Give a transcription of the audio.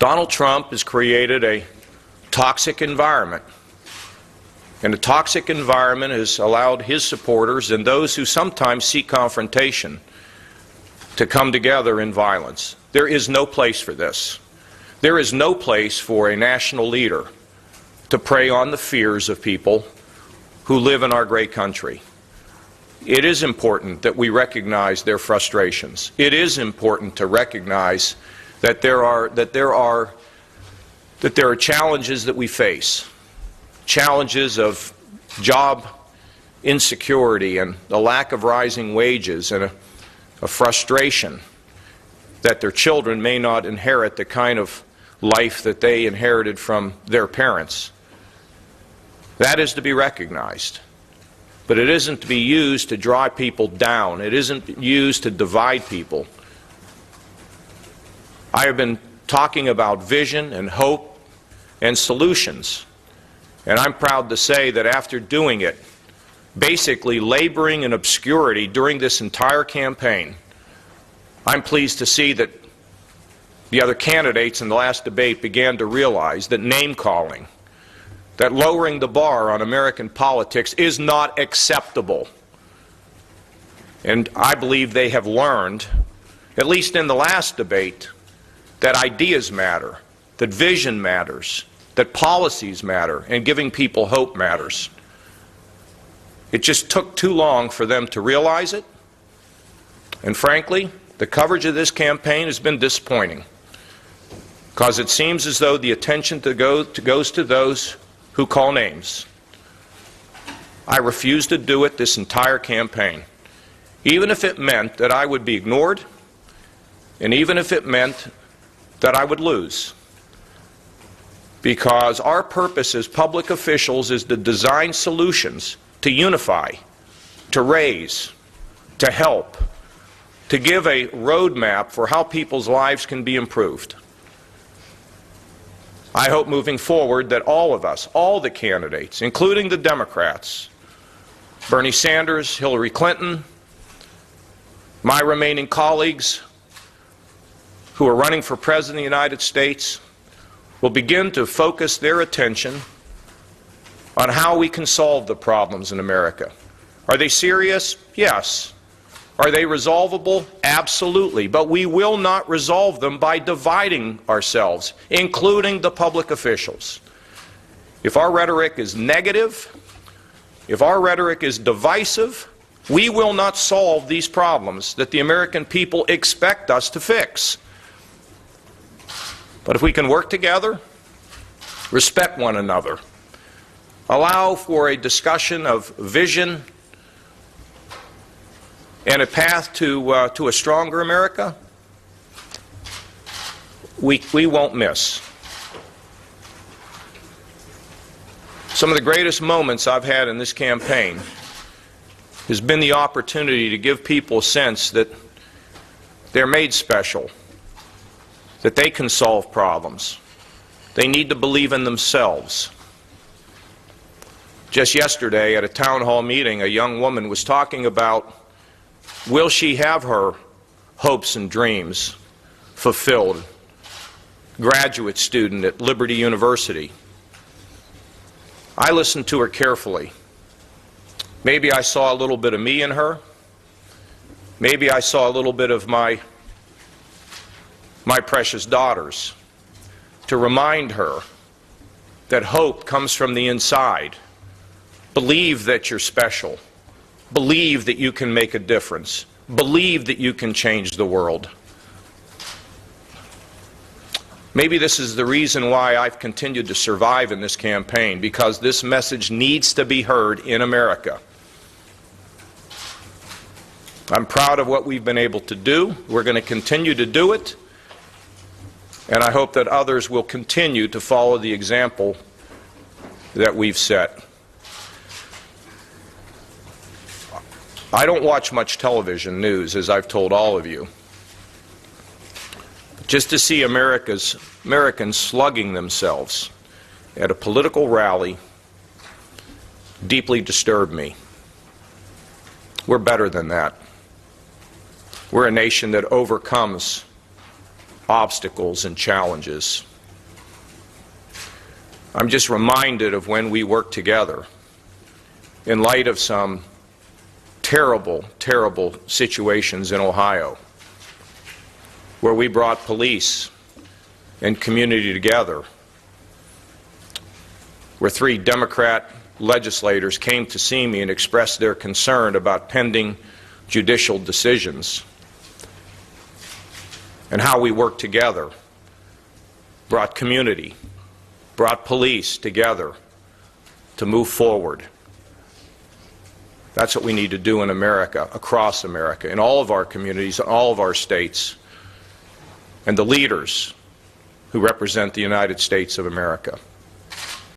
Donald Trump has created a toxic environment. And the toxic environment has allowed his supporters and those who sometimes seek confrontation to come together in violence. There is no place for this. There is no place for a national leader to prey on the fears of people who live in our great country. It is important that we recognize their frustrations. It is important to recognize that there are challenges that we face. Challenges of job insecurity and the lack of rising wages and a frustration that their children may not inherit the kind of life that they inherited from their parents. That is to be recognized. But it isn't to be used to drive people down. It isn't used to divide people. I have been talking about vision and hope and solutions. And I'm proud to say that after doing it, basically laboring in obscurity during this entire campaign, I'm pleased to see that the other candidates in the last debate began to realize that name-calling, that lowering the bar on American politics is not acceptable. And I believe they have learned, at least in the last debate, that ideas matter, that vision matters, that policies matter, and giving people hope matters. It just took too long for them to realize it, and frankly, the coverage of this campaign has been disappointing, because it seems as though the attention goes to those who call names. I refused to do it this entire campaign, even if it meant that I would be ignored, and even if it meant that I would lose. Because our purpose as public officials is to design solutions to unify, to raise, to help, to give a roadmap for how people's lives can be improved. I hope moving forward that all of us, all the candidates, including the Democrats, Bernie Sanders, Hillary Clinton, my remaining colleagues who are running for President of the United States, will begin to focus their attention on how we can solve the problems in America. Are they serious? Yes. Are they resolvable? Absolutely. But we will not resolve them by dividing ourselves, including the public officials. If our rhetoric is negative, if our rhetoric is divisive, we will not solve these problems that the American people expect us to fix. But if we can work together, respect one another, allow for a discussion of vision and a path to a stronger America, we won't miss. Some of the greatest moments I've had in this campaign has been the opportunity to give people a sense that they're made special, that they can solve problems. They need to believe in themselves. Just yesterday at a town hall meeting, a young woman was talking about, will she have her hopes and dreams fulfilled? Graduate student at Liberty University. I listened to her carefully. Maybe I saw a little bit of me in her. Maybe I saw a little bit of my precious daughters, to remind her that hope comes from the inside. Believe that you're special. Believe that you can make a difference. Believe that you can change the world. Maybe this is the reason why I've continued to survive in this campaign, because this message needs to be heard in America. I'm proud of what we've been able to do. We're going to continue to do it. And I hope that others will continue to follow the example that we've set. I don't watch much television news, as I've told all of you. Just to see Americans slugging themselves at a political rally deeply disturbed me. We're better than that. We're a nation that overcomes obstacles and challenges. I'm just reminded of when we worked together in light of some terrible, terrible situations in Ohio, where we brought police and community together, where 3 Democrat legislators came to see me and expressed their concern about pending judicial decisions, and how we worked together, brought community, brought police together to move forward. That's what we need to do in America, across America, in all of our communities, in all of our states, and the leaders who represent the United States of America.